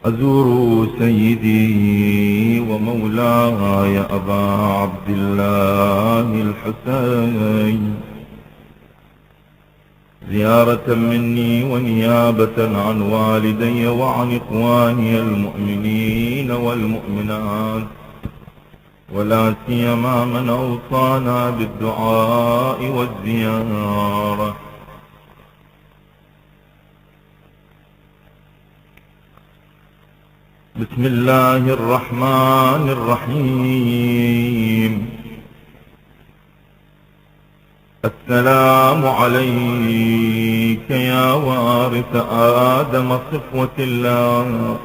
أزور سيدي ومولاي أبا عبد الله الحسين زيارة مني ونيابة عن والدي وعن إخواني المؤمنين والمؤمنات، ولا سيما من أوصانا بالدعاء والزيارة. بسم الله الرحمن الرحيم. السلام عليك يا وارث آدم صفوة الله،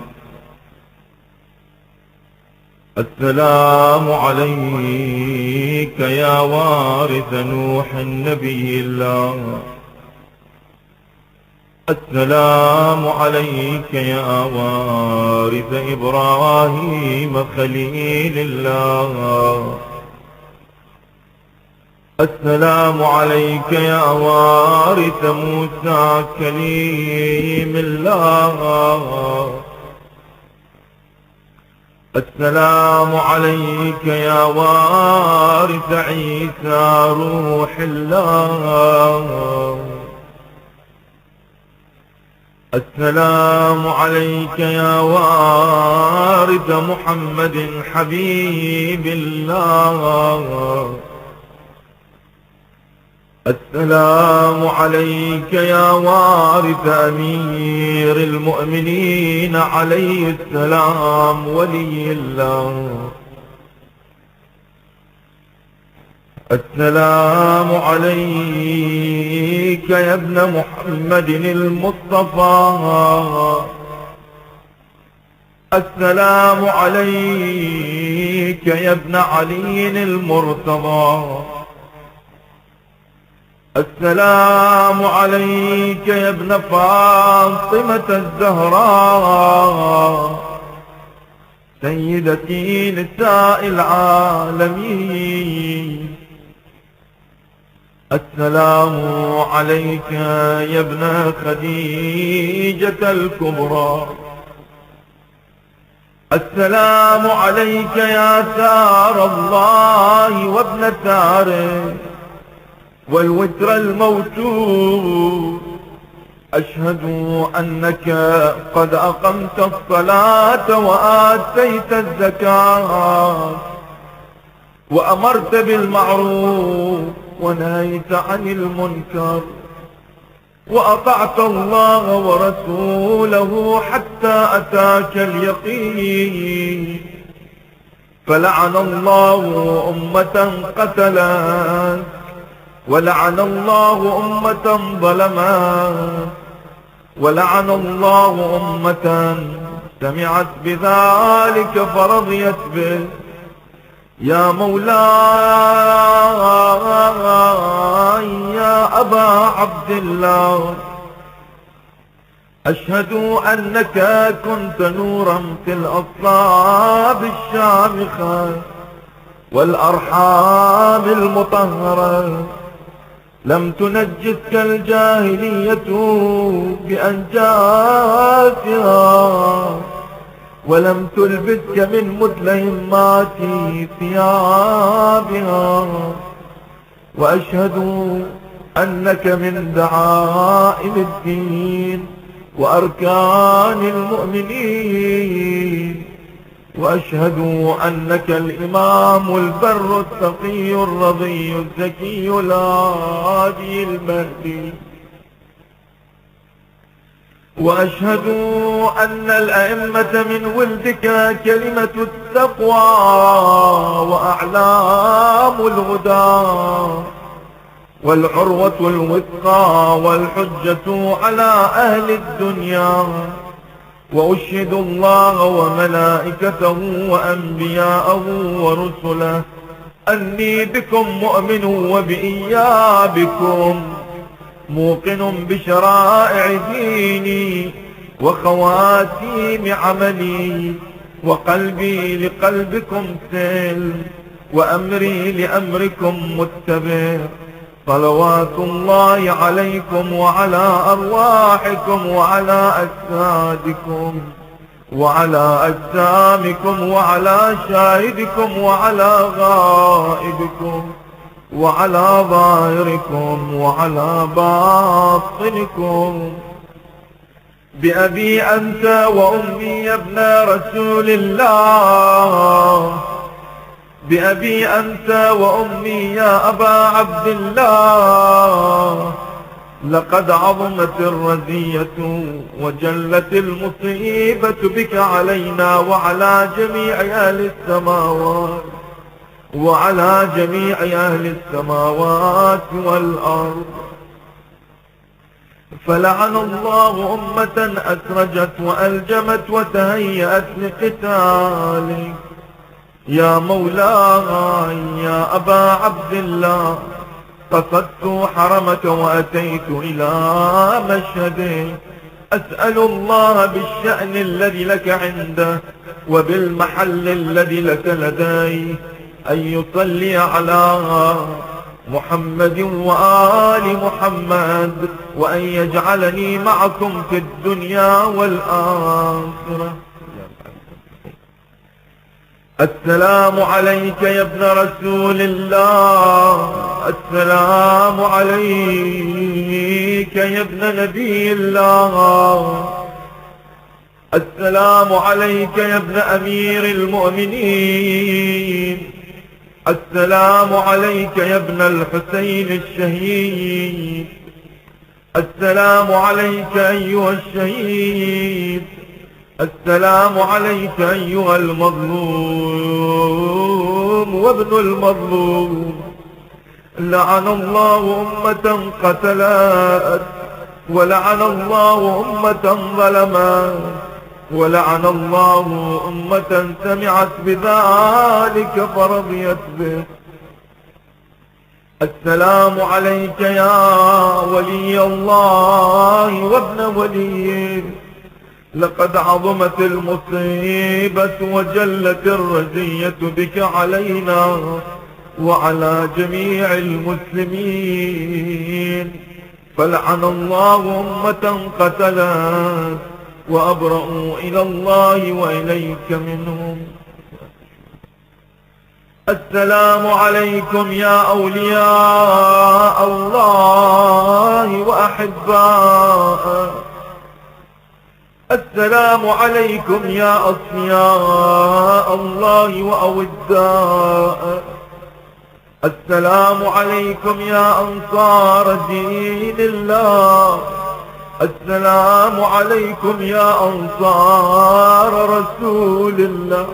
السلام عليك يا وارث نوح النبي الله، السلام عليك يا وارث إبراهيم خليل الله، السلام عليك يا وارث موسى كليم الله، السلام عليك يا وارث عيسى روح الله، السلام عليك يا وارث محمد حبيب الله، السلام عليك يا وارث أمير المؤمنين عليه السلام ولي الله، السلام عليك يا ابن محمد المصطفى، السلام عليك يا ابن علي المرتضى، السلام عليك يا ابن فاطمة الزهراء سيدتي نساء العالمين، السلام عليك يا ابن خديجة الكبرى، السلام عليك يا سار الله وابن ساره والوتر الموتور، أشهد أنك قد أقمت الصلاة وآتيت الزكاة وأمرت بالمعروف ونهيت عن المنكر وأطعت الله ورسوله حتى أتاك اليقين، فلعن الله أمة قتلت ولعن الله أمة ظلمت ولعن الله أمة سمعت بذلك فرضيت به. يا مولاي يا أبا عبد الله، أشهد أنك كنت نورا في الأصلاب الشامخة والأرحام المطهرة، لم تنجسك الجاهلية بأنجاسها ولم تلبسك من متلهمات ثيابها، وأشهد أنك من دعائم الدين وأركان المؤمنين، وأشهد أنك الإمام البر التقي الرضي الزكي الهادي المهدي، وأشهد أن الأئمة من ولدك كلمة التقوى وأعلام الهدى والعروة الوثقى والحجة على أهل الدنيا، وأشهد الله وملائكته وأنبياءه ورسله أني بكم مؤمن وبإيابكم موقن بشرائع ديني وخواتيم عملي، وقلبي لقلبكم سلم وأمري لأمركم متبع، صلوات الله عليكم وعلى أرواحكم وعلى أجسادكم وعلى أجسامكم وعلى شاهدكم وعلى غائبكم وعلى ظاهركم وعلى باطنكم. بأبي أنت وأمي يا ابن رسول الله، بأبي أنت وأمي يا أبا عبد الله، لقد عظمت الرزية وجلت المصيبة بك علينا وعلى جميع أهل السماوات وعلى جميع أهل السماوات والأرض. فلعن الله أمة أسرجت وألجمت وتهيأت لقتالك يا مولاي يا أبا عبد الله. قصدت حرمك وأتيت إلى مشهدك أسأل الله بالشأن الذي لك عنده وبالمحل الذي لك لديه أن يصلي على محمد وآل محمد، وأن يجعلني معكم في الدنيا والآخرة. السلام عليك يا ابن رسول الله، السلام عليك يا ابن نبي الله، السلام عليك يا ابن أمير المؤمنين، السلام عليك يا ابن الحسين الشهيد، السلام عليك أيها الشهيد، السلام عليك أيها المظلوم وابن المظلوم. لعن الله أمة قتلت، ولعن الله أمة ظلمت، ولعن الله أمة سمعت بذلك فرضيت به. السلام عليك يا ولي الله وابن وليه، لقد عظمت المصيبة وجلت الرزية بك علينا وعلى جميع المسلمين. فلعن الله أمة قتلت وأبرأوا إلى الله وإليك منهم. السلام عليكم يا أولياء الله وأحباءه، السلام عليكم يا أصفياء الله وأوداءه، السلام عليكم يا أنصار دين الله، السلام عليكم يا أنصار رسول الله،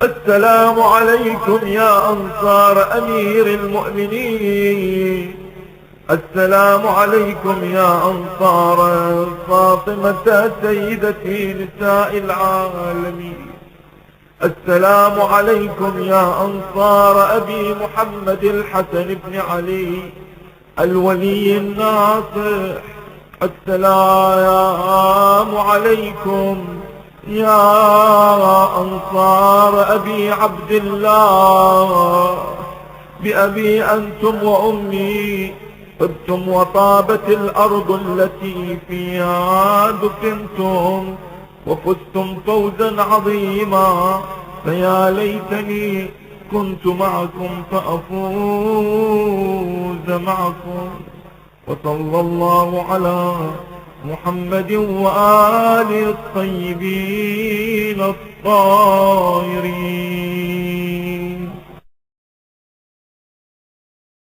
السلام عليكم يا أنصار أمير المؤمنين، السلام عليكم يا أنصار فاطمة سيدتي نساء العالمين، السلام عليكم يا أنصار أبي محمد الحسن بن علي الولي الناصح، السلام عليكم يا أنصار أبي عبد الله. بأبي أنتم وأمي طبتم وطابت الأرض التي فيها دفنتم وفزتم فوزا عظيما، فيا ليتني كنت معكم فأفوز معكم. وصلى الله على محمد وآله الطيبين الطاهرين.